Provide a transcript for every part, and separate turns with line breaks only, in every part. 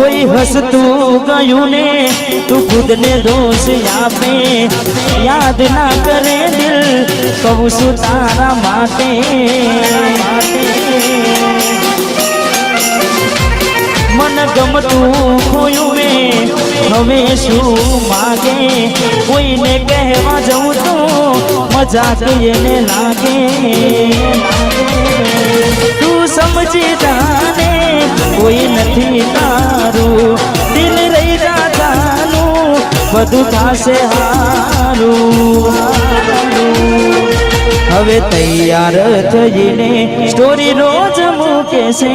કોઈ હસતું ગયું ને તું ખુદ ને દોષ આપે યાદ ના કરે દિલ કહું છું તારા માટે મન ગમતું ખોયું મેં હવે શું માગે કોઈને કહેવા જવું તો મજાક એને લાગે તું સમજી જાને કોઈ નથી તારું દિલ રહી જાનું બધું થશે હારું હવે તૈયાર થઈને સ્ટોરી રોજ મૂકે છે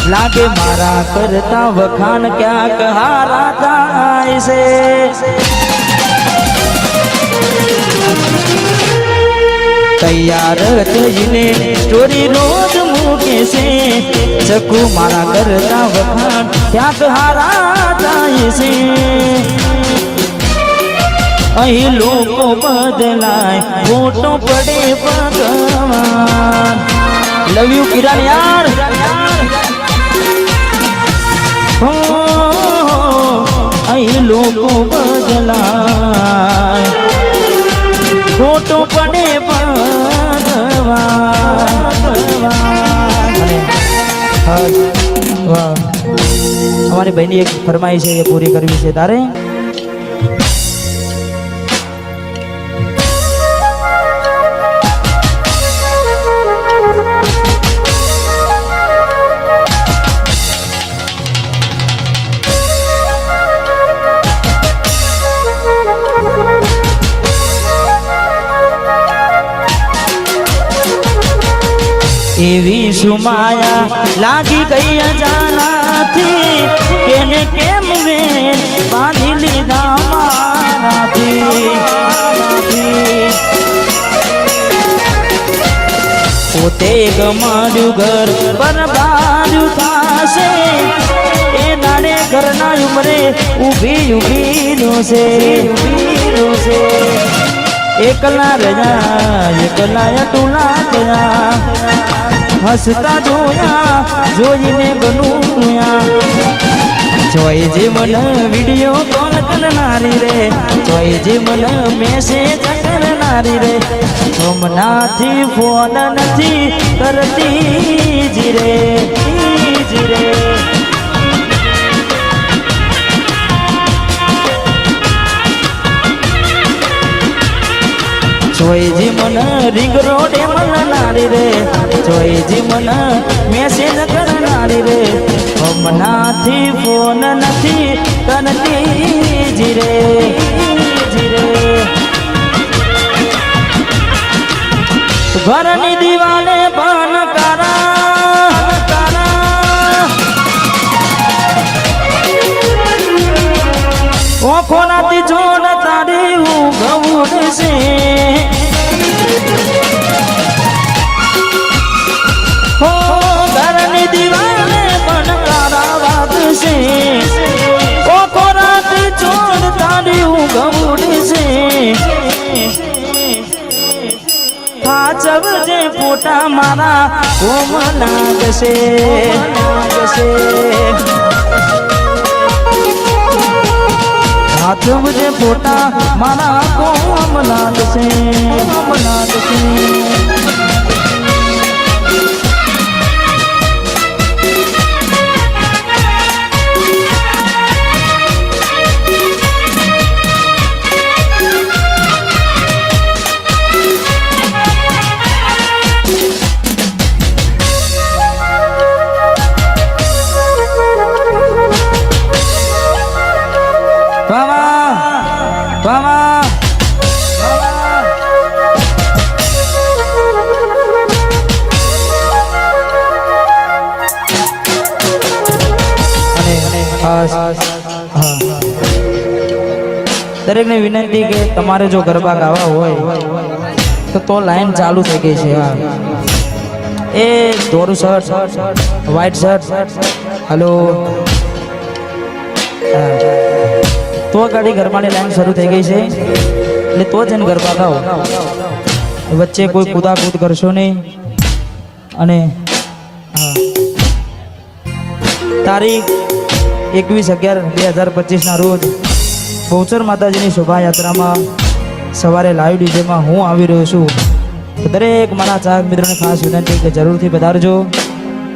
લાગે મારા કરતા વખાણ ક્યાંક હારા થાય છે તૈયાર થઈને સ્ટોરી રોજ મૂકે છે ચકુ મારા કરતા વખાણ ક્યાંક હારા થાય છે અહીં લોકો બદલાય ફોટો પડે ભગવાન લવ યુ કિરણ યાર અહીં લોકો બદલાય ફોટો પડે અમારી બહેની એક ફરમાઈ છે એ પૂરી કરવી છે તારે એવી સુમાયા લાગી ગઈ અજાનાથી કેને કેમ મેં બાંધી લીધા મારાથી પોતે ગમાડ્યું ઘર બરબાડ્યું થાશે એ નાડે ઘરના ઉમરે ઊભી રોશે એકલા રહ્યા એકલા અટુલા ગયા હસતા જોયા જોઈને બનુયા જોઈ જે મન વિડીયો કોલ કરનારી રે જોઈ જે મન મેસેજ કરનારી રે હમણાંથી ફોન નથી કરતી જીરે જોઈ જી મન રિંગ રોડે મળનારી રે જોઈ જી મન મેસેજ કરનારી રે હમણાંથી ફોન નથી કરતી જીરે ઘરની દિવાલે બન ઓખોનાથી જોડ તારી ઊંઘ છે હો ઘરની દિવાલે પણ તારા વાત છે ઓખોનાથી જોડ તારી ઊંઘ છે હાચવજે ફોટા મારા કોમ લાગશે હાચવજે ફોટા મારા કોમ લાગશે દરેક ને વિનંતી કે તમારે જો ગરબા ગાવા હોય તો લાઈન ચાલુ થઈ ગઈ છે એ ધોરું શર્ટ વ્હાઈટ શર્ટ હેલો તો ગાડી ગરબાની લાઈન શરૂ થઈ ગઈ છે એટલે તો જ એને ગરબા ગાઓ વચ્ચે કોઈ કૂદાકૂદ કરશો નહીં અને તારીખ 21/11/2025 ના રોજ બહુચર માતાજીની શોભાયાત્રામાં સવારે લાઈવ ડીજેમાં હું આવી રહ્યો છું. દરેક મારા ચાહક મિત્રોને ખાસ વિનંતી કે જરૂરથી પધારજો.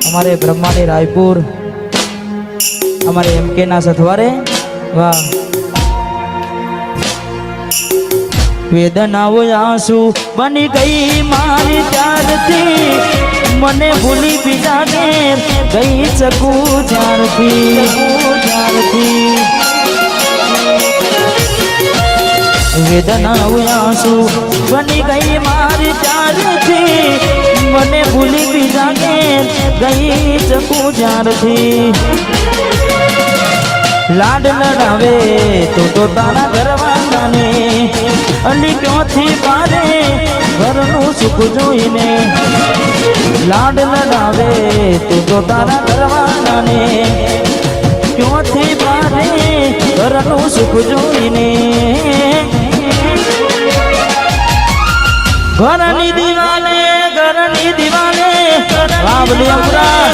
અમારે બ્રહ્માની રાયપુર અમારે MK ના સથવારે. વાહ વેદનાઓ આંસુ બની ગઈ મારી ત્યારથી, મને ભૂલી બીજા ઘેર ગઈ શકું જ્યારથી. વેદનાઓ આંસુ બની ગઈ મારી ત્યારથી, મને ભૂલી બીજા ઘેર ગઈ શકું જ્યારથી. લાડ લડાવે તો તારા ઘરવાળાને અલી ક્યોથી પારે ઘરનું સુખ જોઈને. લાડ લડાવે તો તારા ઘરવાળાને ક્યોથી પારે ઘરનું સુખ જોઈને. ઘરની દિવાલે બાબલી અમરા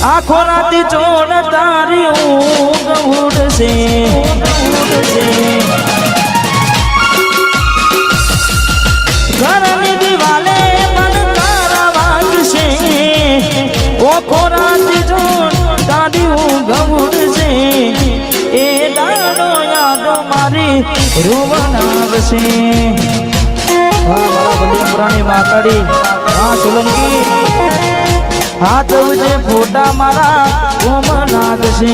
આખો રાતી ચોડ તારી ઊંઘ ઉડશે. ઘરની દિવાલે મન તારા વાગશે, આખો રાતી ચોડ તારી ઊંઘ ઉડશે. એ દાડો યાદો મારી રૂવનાવશે. મારા બધી પુરાણી માકડી હા સોલંકી હાથ ઉજે ફોટા મારા ઓમ નાગશે.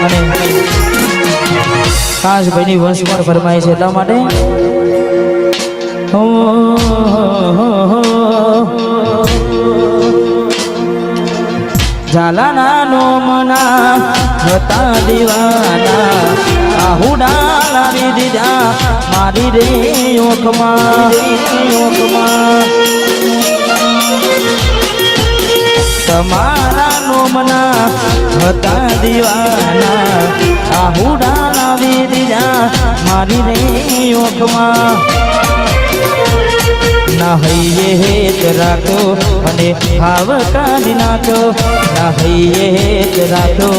અને ખાસ ભાઈની વંશ પણ ફરમાય છે એટલા માટે ઝાલાના નોમના હતા દીવાના, આહુડા લાવી દીધા મારી રે ઓખમાં. તમારા નોમના હતા દીવાના, આહુડા લાવી દીધા મારી રે ઓખમાં. ના હૈયે હેત રાખો અને હાવ કાઢી નાખો. ના હૈયે હેત રાખો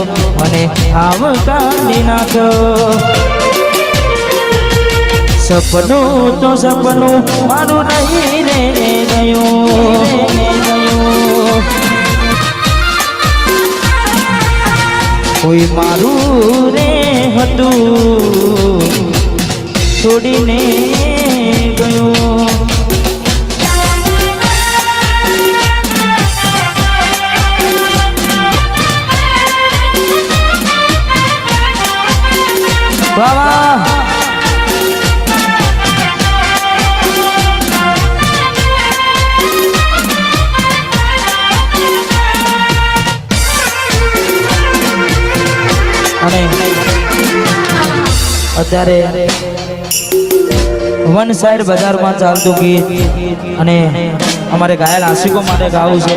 અને હાવ કાઢી નાખો. સપનું તો સપનું મારું નહીં રે ગયું. કોઈ મારું રે હતું છોડીને ગયું. વાહ અને અત્યારે વન સાઈડ બજારમાં ચાલતું ગીત અને અમારે ઘાયલ આશિકો માટે ગાવું છે.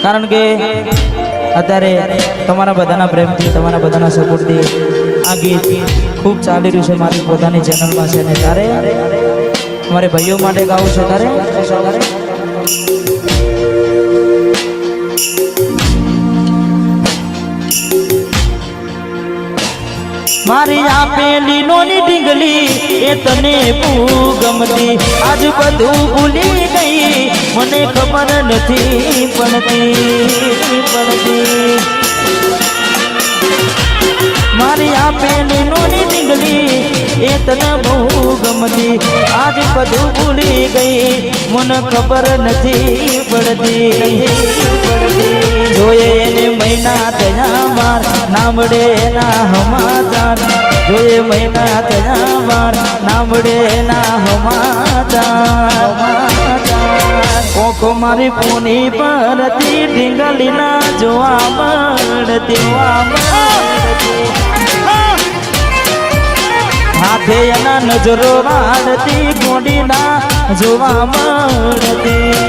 કારણ કે અત્યારે તમારા બધાના પ્રેમથી, તમારા બધાના સપોર્ટથી આ ગીત ખૂબ ચાલી રહ્યું છે મારી પોતાની ચેનલમાં છે. અને ત્યારે અમારે ભાઈઓ માટે ગાવું છે. ત્યારે મારી આપેલી નોની ઢીંગલી એ તને ગમતી, આજ બધું ભૂલી ગઈ મને ખબર નથી પડતી. મારી આપેલી નોની ઢીંગલી એ તને બહુ ગમતી આજ બધું ભૂલી ગઈ મને ખબર નથી પડતી જોઈએ એને મહિના થયા વાર ના મળે એના સમાચાર જોઈએ મહિના થયા વાર ના મળે એના સમાચાર કોકો મારી પૂની પરથી ઢીંગલીના જોવા મળતી હાથે એના નજરો વાળતી ગોડીના જોવા મળતી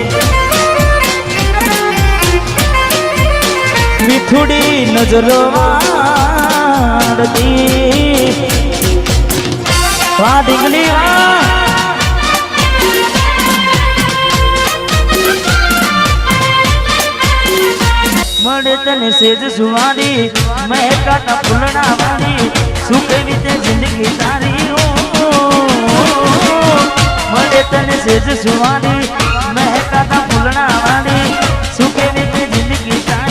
મીઠુડી નજરો વાળતી વાહ ઢીંગલી મળે તને સેજ સુવારી મહેકાતા ફૂલડા વાળી શું કેવી તે જિંદગી તારી મળે તને સેજ સુવારી મહેકાતા ફૂલડા વાળી શું કેવી તે જિંદગી તારી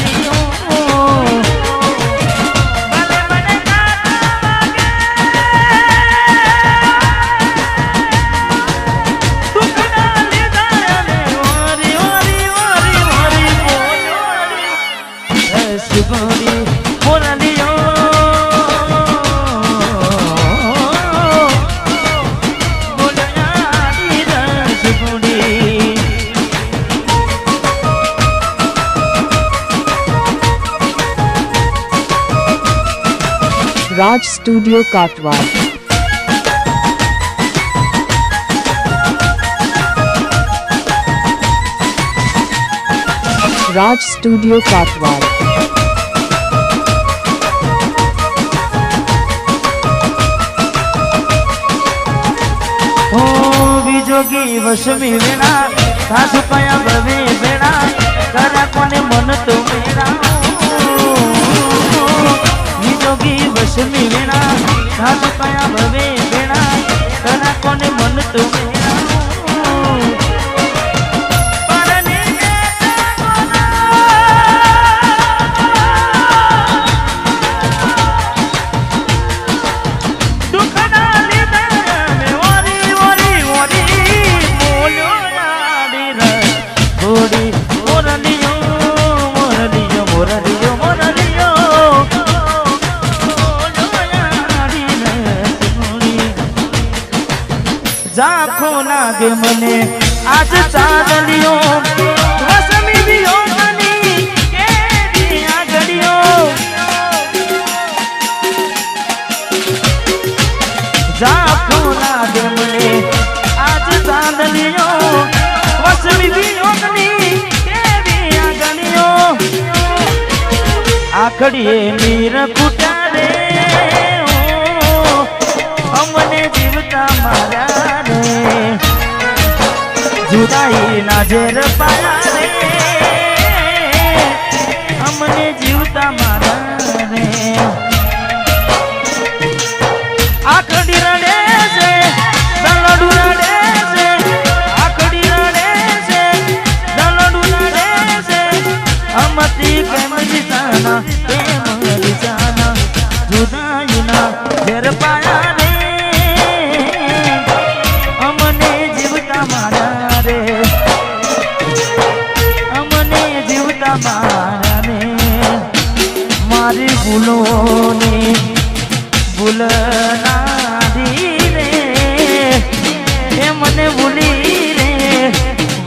Raj Studio Katwal. Raj Studio Katwal.
જોગી વસમી વેણા સાસુ કયા ભવે વેણા કરા કોને મન તો મેરા જોગી વસમી વેણા સાસુ કયા ભવે વેણા કરા કોને મન તો મેરા ઝાંખો લાગે મને આજ ચાંદલિયો વસમી દિયો મની કેવી આગળિયો ઝાંખો લાગે મને આજ ચાંદલિયો વસમી દિયો મની કેવી આગળિયો આખડીએ નીર કુટાડે અમને જીવતા મારા जुदाई ना जेर पाया रे हमने जीवता मारा रे आखड़ी रड़े से दलडू रड़े से आखड़ी रड़े से दलडू रड़े से हमती केम जिताना जुदाई ना जेर पाया रे हमने जीवता मारा अमने जीवता मारा मारी भूलोने भूलना दी रे ए मने भूली रे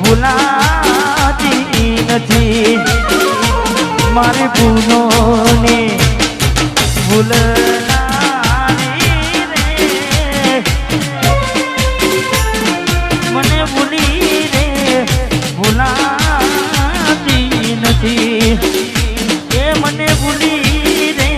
भूलाती नथी मारी भूलोने भूलना दी रे मने भूली भूलाती નથી એ મને ભૂલી રે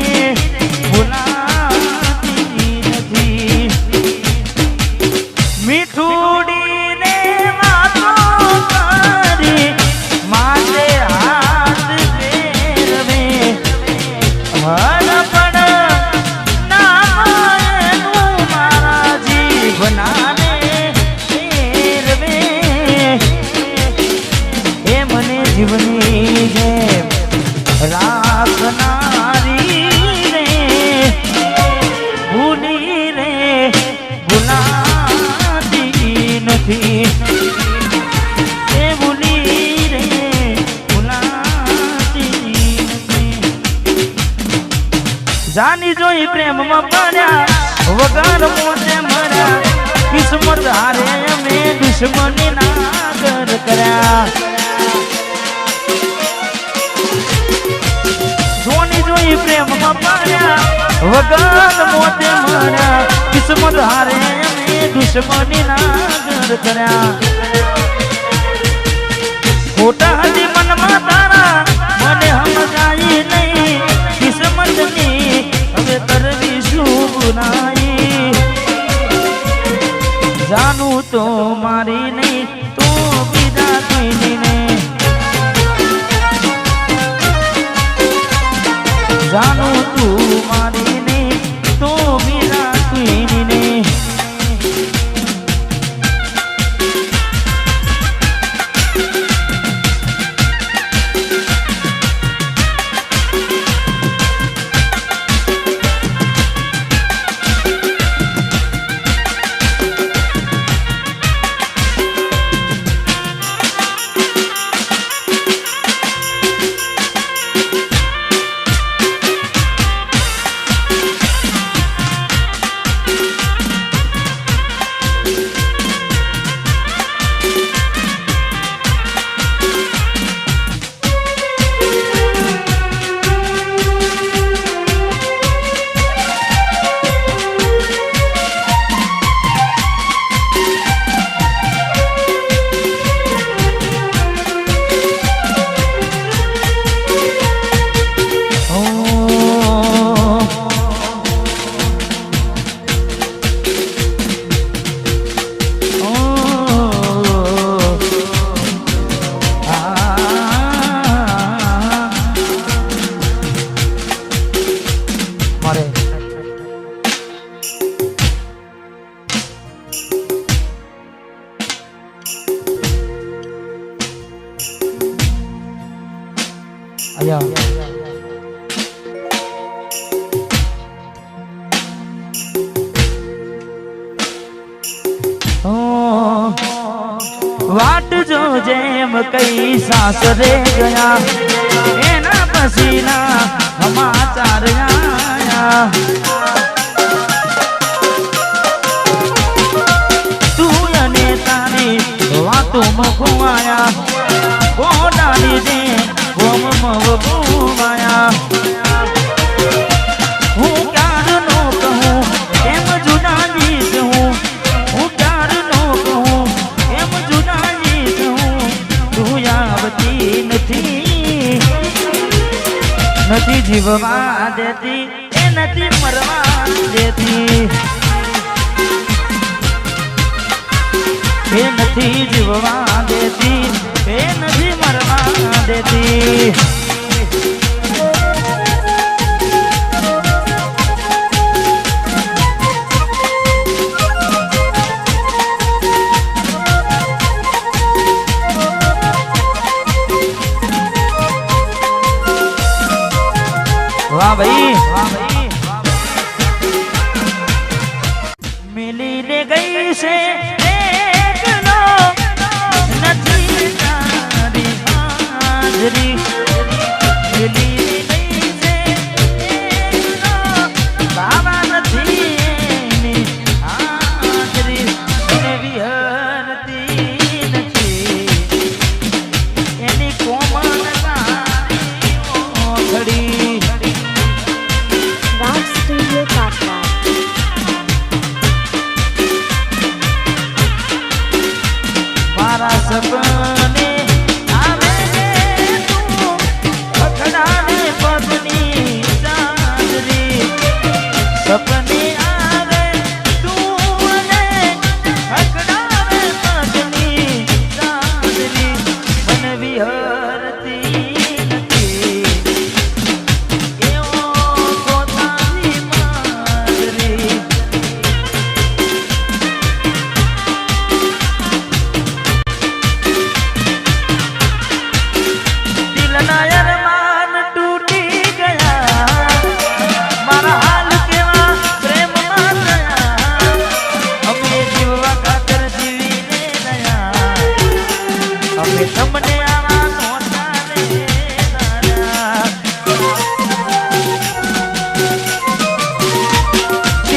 જોઈ પ્રેમમાં પડ્યા વગર મોતે મર્યા કિસ્મત હારે અમે દુશ્મની ના ઘર કર્યા જોઈ પ્રેમમાં પડ્યા વગર મોતે મર્યા કિસ્મત હારે અમે દુશ્મની ના ઘર કર્યા ખોટા હજી મનમાં તારા મને સમજાય નહીં કિસ્મતની હવે કરવી શું ગુનાઈ જાનું તો મારી નહીં તો બીજા કોઈની નહીં જાનું તું મારી નહીં તો બીજા કોઈની નહીં વાટ જો જેમ કઈ સાસરે ગયા એના પછીના સમાચાર આયા તું અને તારી વાતોમાં ઘુમાયા ગોડાની દે ગોમમાં ઘુમાયા હું ક્યારનો કહું એમ જુદા જીત હું ક્યારનો કહું એમ જુદા જીત તું આવતી નથી નથી જીવવા દેતી એ નથી મરવા દેતી એ નથી જીવવા દેતી એ નથી મરવા દેતી વાહ ભાઈ મિલીને ગઈ છે એકલો નથી તારી હાજરી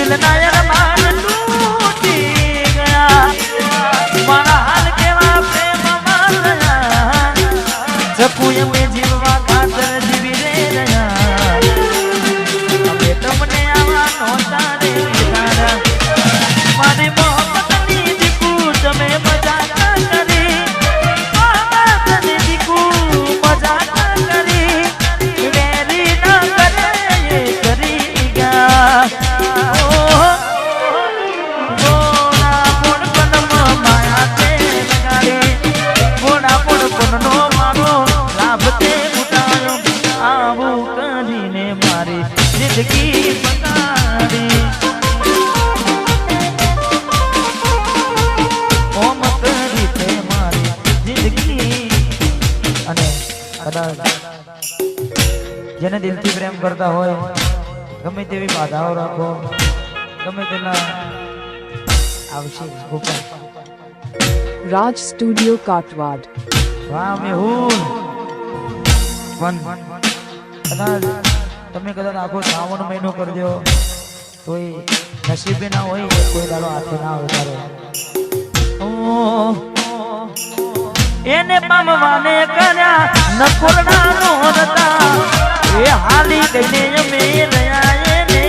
દિલના અરમાન તૂટી ગયા મારા હાલ કેવા પ્રેમમાં રહ્યા જપુએ મેં જીવવા ખાતર જીવી રે રહ્યા હવે તમને આવા નહોતા રે વિચારા મારી મોહબ્બતની દીકુ તમે મજા કરી મોહબ્બતની દીકુ મજા કરી વેરી ના કરે એ કરી ગયા ગોડા પોણ પનમાં માયા તે લગાડી ગોડા પોણ પનનો મારો લાભ તે ઉઠાયો આવું કરીને મારી જિંદગી બગાડી ઓમ કરી તે મારી જિંદગી અને કદાચ જેને દિલથી પ્રેમ કરતા હોય ગમે તેવી બાધાઓ રાખો ગમે તેના આવશે હુકમ
Raj Studio Katwad.
વાહ મેહુલ વન કદાચ તમે કદાચ આખો શ્રાવણ મહિનો કરજો તોય નસીબે ના હોય કોઈ દાડો હાથે ના ઉતારે એને પામવાને કર્યા નકુરડા નો હતા એ હાલી ગઈને અમે રહ્યા એને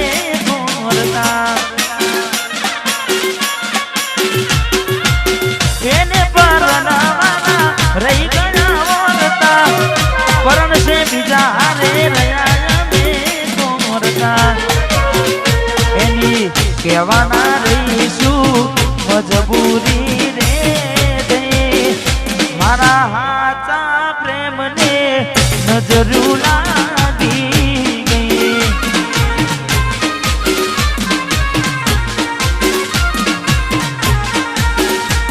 મોરતા એને પરણાવાના રહી ગયા મોરતા પરણ છે બીજા હારે રહ્યા અમે મોરતા એની કહેવાના રહીશું મજબૂરી રે મારા હાચા પ્રેમને નજરું લાગી ગઈ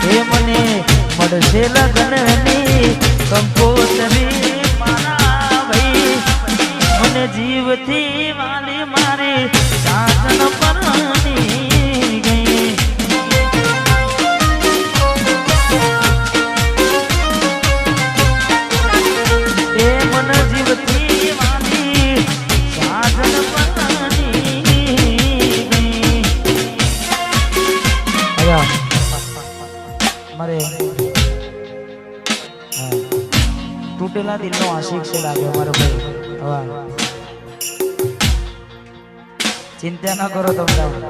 એ મને મળશે લગ્નની કંકોત્રી મારા ભાઈ મને જીવથી વાલી મારી સાજન પરણી ગઈ એ મન જીવથી વાલી સાજન પરણી ગઈ મારે તૂટેલા દિલનો આશિક છે લાગે મારો ભાઈ હવા ચિંતા ના કરો તમને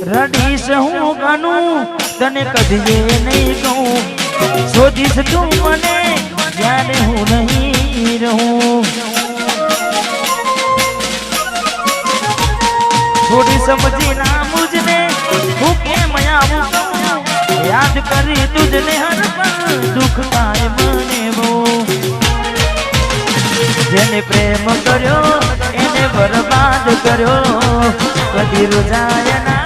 રડીશ હું ગાનું તને કદીએ નહીં કહું શોધીશ તું મને જ્યારે હું નહીં રહું થોડી સમજી ના મુજને હું કેમ આવું યાદ કરી તુજને હર પલ દુઃખ થાય મને બહુ જેને પ્રેમ કર્યો એને બરબાદ કર્યો કદી રૂજાય ના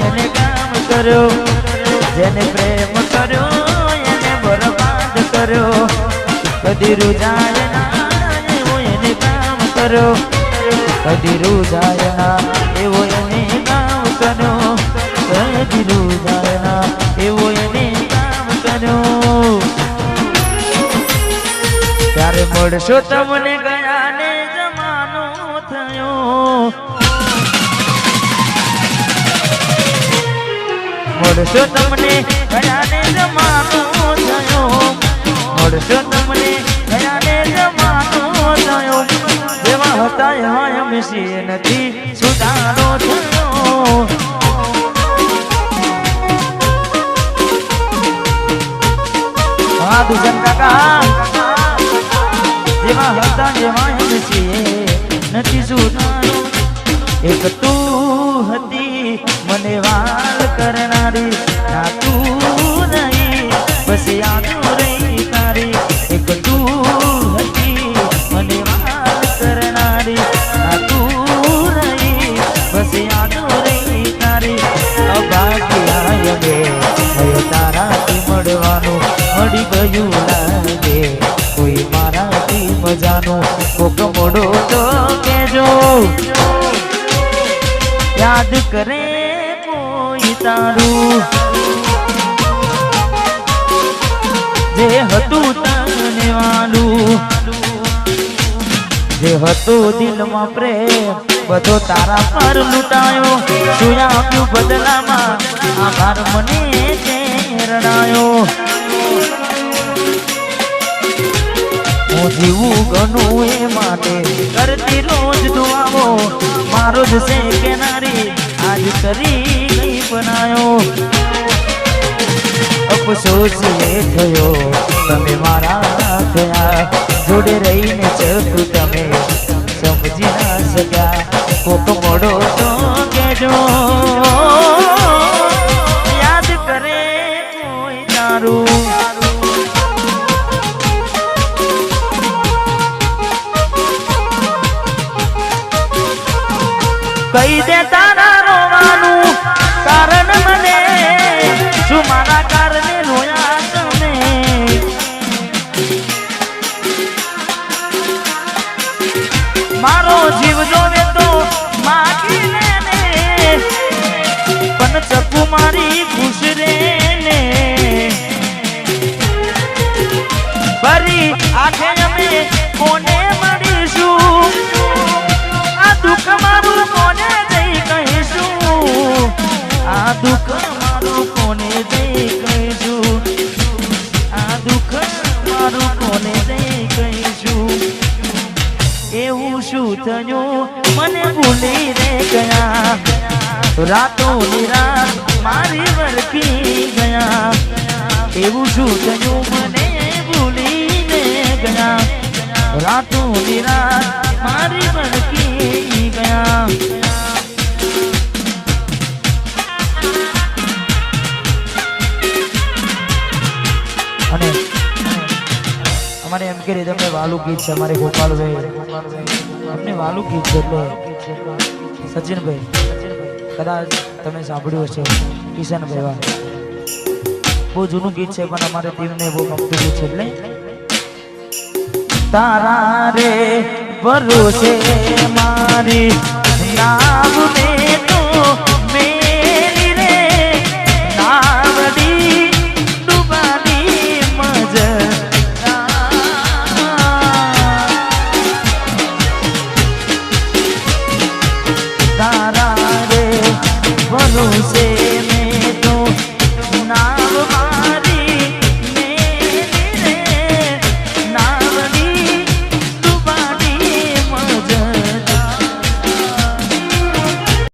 એને કામ કર્યો જેને પ્રેમ કર્યો એને બરબાદ કર્યો કદી રૂજાય ના એને કામ કર્યો કદી રૂજાય ના એવો એને કામ કર્યો કદી રૂજાય ના એવો એને કામ કર્યો ત્યારે મળશો તમને ગયા ને જમાનો થયો મળશો તમને ગયા ને જમાનો થયો મળશો તમને ગયા ને જમાનો થયો જેવા હતા એવા એમ છે નથી સુધારો થયો હા દુજન કાકા જેવા હતા એવા એમ છે નથી સુધારો એક તું હતી મને વાલ કરનારી ના તું નહીં બસ યાદ રહી તારી એક તું હતી મને વાલ કરનારી ના તું નહીં બસ યાદ રહી તારી અભાગ્યા યગે હવે તારાથી મળવાનું મળી ગયું લાગે કોઈ મારાથી મજાનું કોક મોડો તો કેજો યાદ કરે કોઈ તારું જે હતું તને વાલું જે હતું દિલમાં પ્રેમ બધો તારા પર લૂંટાયો શું આપ્યું બદલામાં આભાર મને તે રડાયો હું જીવું ગણું એ માટે કરતી રોજ દુઆઓ મારો જ છે કેનારી આજ કરી ગઈ બનાયો અફસોસ એ થયો તમે મારા થયા જોડે રહીને ચકુ તમે સમજી ના શક્યા કોક મોડો તો કેજો યાદ કરે કોઈ તારું કહી દે તારા રોવાનું કારણ મને શું મારા કારણે રોયા તમે મારો જીવ જોવે તો માગી લેને પણ ચકુ મારી ખુશ રે ને ફરી આખે અમે કોને મળીશું આ દુઃખ મારું કોને દઈ કહીશું આ દુઃખ મારું કોને દઈ કહીશું આ દુઃખ મારું કોને દઈ કહીશું એવું શું થયું મને ભૂલી રે ગયા રાતો નિરાત મારી વરખી ગયા એવું શું થયું મને ભૂલીને ગયા રાતો નિરાત મારી વરખી ગયા અને અમારે એમ કે રીતે વાલું ગીત છે અમારે ગોપાલભાઈ અમને વાલું ગીત છે એટલે સચિનભાઈ કદાચ તમે સાંભળ્યું હશે કિશનભાઈ વા બહુ જૂનું ગીત છે પણ અમારે ટીમને બહુ ગમતું ગીત છે એટલે તારા રે ભરોસે મારી નામ ને તો